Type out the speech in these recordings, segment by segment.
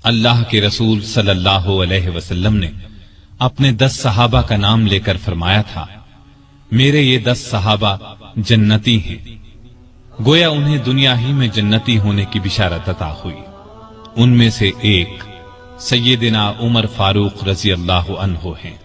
اللہ کے رسول صلی اللہ علیہ وسلم نے اپنے 10 صحابہ کا نام لے کر فرمایا تھا، میرے یہ 10 صحابہ جنتی ہیں۔ گویا انہیں دنیا ہی میں جنتی ہونے کی بشارت عطا ہوئی۔ ان میں سے ایک سیدنا عمر فاروق رضی اللہ عنہ ہیں۔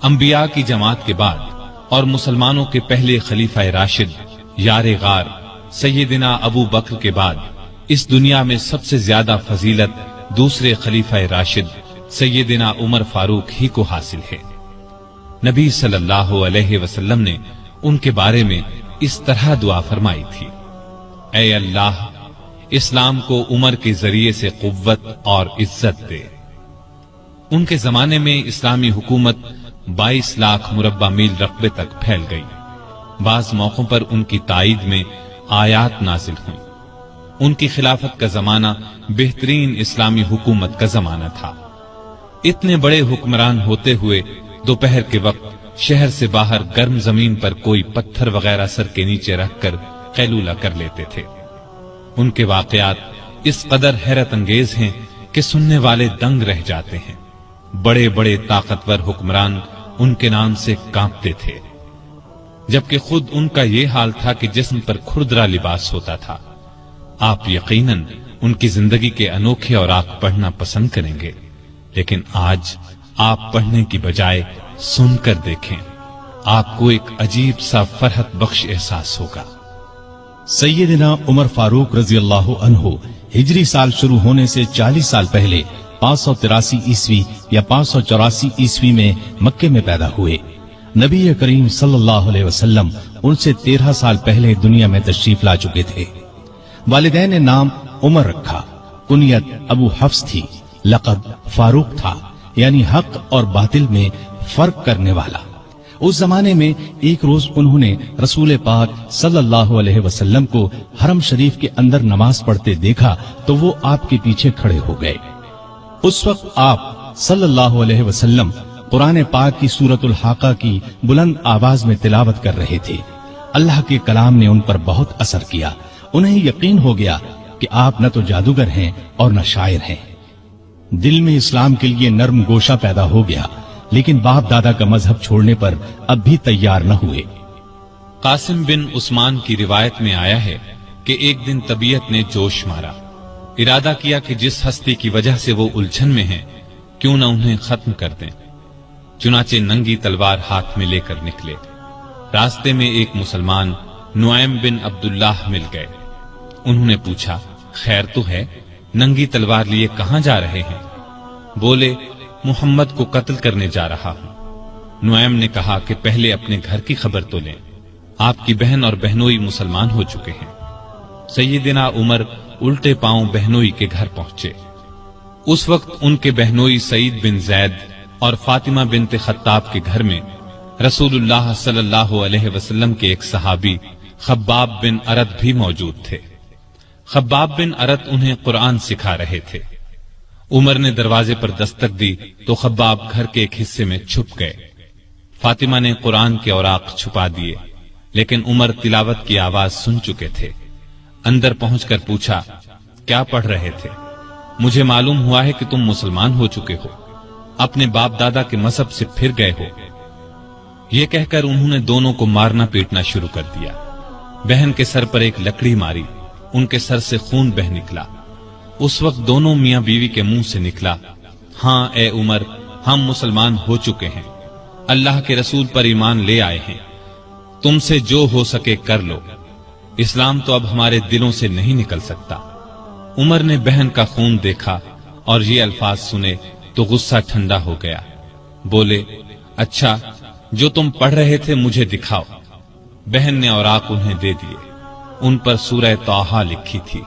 انبیاء کی جماعت کے بعد اور مسلمانوں کے پہلے خلیفہ راشد یار غار سیدنا ابو بکر کے بعد اس دنیا میں سب سے زیادہ فضیلت دوسرے خلیفہ راشد سیدنا عمر فاروق ہی کو حاصل ہے۔ نبی صلی اللہ علیہ وسلم نے ان کے بارے میں اس طرح دعا فرمائی تھی، اے اللہ اسلام کو عمر کے ذریعے سے قوت اور عزت دے۔ ان کے زمانے میں اسلامی حکومت 22 لاکھ مربع میل رقبے تک پھیل گئی۔ بعض موقعوں پر ان کی تائید میں آیات نازل ہوئیں۔ ان کی خلافت کا زمانہ بہترین اسلامی حکومت کا زمانہ تھا۔ اتنے بڑے حکمران ہوتے ہوئے دوپہر کے وقت شہر سے باہر گرم زمین پر کوئی پتھر وغیرہ سر کے نیچے رکھ کر قیلولہ کر لیتے تھے۔ ان کے واقعات اس قدر حیرت انگیز ہیں کہ سننے والے دنگ رہ جاتے ہیں۔ بڑے بڑے طاقتور حکمران ان کے نام سے کانپتے تھے، جبکہ خود ان کا یہ حال تھا کہ جسم پر کھردرا لباس ہوتا تھا۔ آپ یقیناً ان کی زندگی کے انوکھے اوراق پڑھنا پسند کریں گے، لیکن آج آپ پڑھنے کی بجائے سن کر دیکھیں، آپ کو ایک عجیب سا فرحت بخش احساس ہوگا۔ سیدنا عمر فاروق رضی اللہ عنہ ہجری سال شروع ہونے سے 40 سال پہلے 583 عیسوی یا 584 عیسوی میں مکے میں پیدا ہوئے۔ نبی کریم صلی اللہ علیہ وسلم ان سے 13 سال پہلے دنیا میں تشریف لا چکے تھے۔ والدین نے نام عمر رکھا، کنیت ابو حفص تھی، لقب فاروق تھا، یعنی حق اور باطل میں فرق کرنے والا۔ اس زمانے میں ایک روز انہوں نے رسول پاک صلی اللہ علیہ وسلم کو حرم شریف کے اندر نماز پڑھتے دیکھا تو وہ آپ کے پیچھے کھڑے ہو گئے۔ اس وقت آپ صلی اللہ علیہ وسلم قرآن پاک کی سورۃ الحاقہ کی بلند آواز میں تلاوت کر رہے تھے۔ اللہ کے کلام نے ان پر بہت اثر کیا۔ انہیں یقین ہو گیا کہ آپ نہ تو جادوگر ہیں اور نہ شاعر ہیں۔ دل میں اسلام کے لیے نرم گوشہ پیدا ہو گیا، لیکن باپ دادا کا مذہب چھوڑنے پر اب بھی تیار نہ ہوئے۔ قاسم بن عثمان کی روایت میں آیا ہے کہ ایک دن طبیعت نے جوش مارا، ارادہ کیا کہ جس ہستی کی وجہ سے وہ الجھن میں ہیں کیوں نہ انہیں ختم کر دیں۔ چنانچہ ننگی تلوار ہاتھ میں لے کر نکلے۔ راستے میں ایک مسلمان نعیم بن عبداللہ مل گئے۔ انہوں نے پوچھا، خیر تو ہے، ننگی تلوار لیے کہاں جا رہے ہیں؟ بولے، محمد کو قتل کرنے جا رہا ہوں۔ نعیم نے کہا کہ پہلے اپنے گھر کی خبر تو لیں، آپ کی بہن اور بہنوئی مسلمان ہو چکے ہیں۔ سیدنا عمر الٹے پاؤں بہنوئی کے گھر پہنچے۔ اس وقت ان کے بہنوئی سعید بن زید اور فاطمہ بنت خطاب کے گھر میں رسول اللہ صلی اللہ علیہ وسلم کے ایک صحابی خباب بن ارد بھی موجود تھے۔ خباب بن ارد انہیں قرآن سکھا رہے تھے۔ عمر نے دروازے پر دستک دی تو خباب گھر کے ایک حصے میں چھپ گئے۔ فاطمہ نے قرآن کے اوراق چھپا دیے، لیکن عمر تلاوت کی آواز سن چکے تھے۔ اندر پہنچ کر پوچھا، کیا پڑھ رہے تھے؟ مجھے معلوم ہوا ہے کہ تم مسلمان ہو چکے ہو، اپنے باپ دادا کے مذہب سے پھر گئے ہو۔ یہ کہہ کر انہوں نے دونوں کو مارنا پیٹنا شروع کر دیا۔ بہن کے سر پر ایک لکڑی ماری، ان کے سر سے خون بہ نکلا۔ اس وقت دونوں میاں بیوی کے منہ سے نکلا، ہاں اے عمر، ہم مسلمان ہو چکے ہیں، اللہ کے رسول پر ایمان لے آئے ہیں، تم سے جو ہو سکے کر لو، اسلام تو اب ہمارے دلوں سے نہیں نکل سکتا۔ عمر نے بہن کا خون دیکھا اور یہ الفاظ سنے تو غصہ ٹھنڈا ہو گیا۔ بولے، اچھا جو تم پڑھ رہے تھے مجھے دکھاؤ۔ بہن نے اوراق انہیں دے دیے، ان پر سورہ طٰہٰ لکھی تھی۔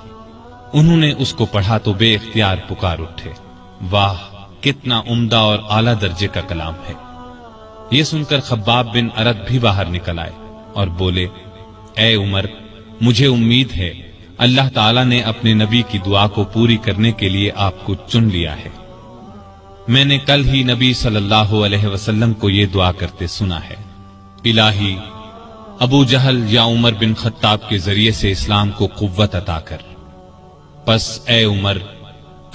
انہوں نے اس کو پڑھا تو بے اختیار پکار اٹھے، واہ کتنا عمدہ اور اعلیٰ درجے کا کلام ہے۔ یہ سن کر خباب بن ارد بھی باہر نکل آئے اور بولے، اے عمر، مجھے امید ہے اللہ تعالیٰ نے اپنے نبی کی دعا کو پوری کرنے کے لیے آپ کو چن لیا ہے۔ میں نے کل ہی نبی صلی اللہ علیہ وسلم کو یہ دعا کرتے سنا ہے، الہی ابو جہل یا عمر بن خطاب کے ذریعے سے اسلام کو قوت عطا کر۔ پس اے عمر،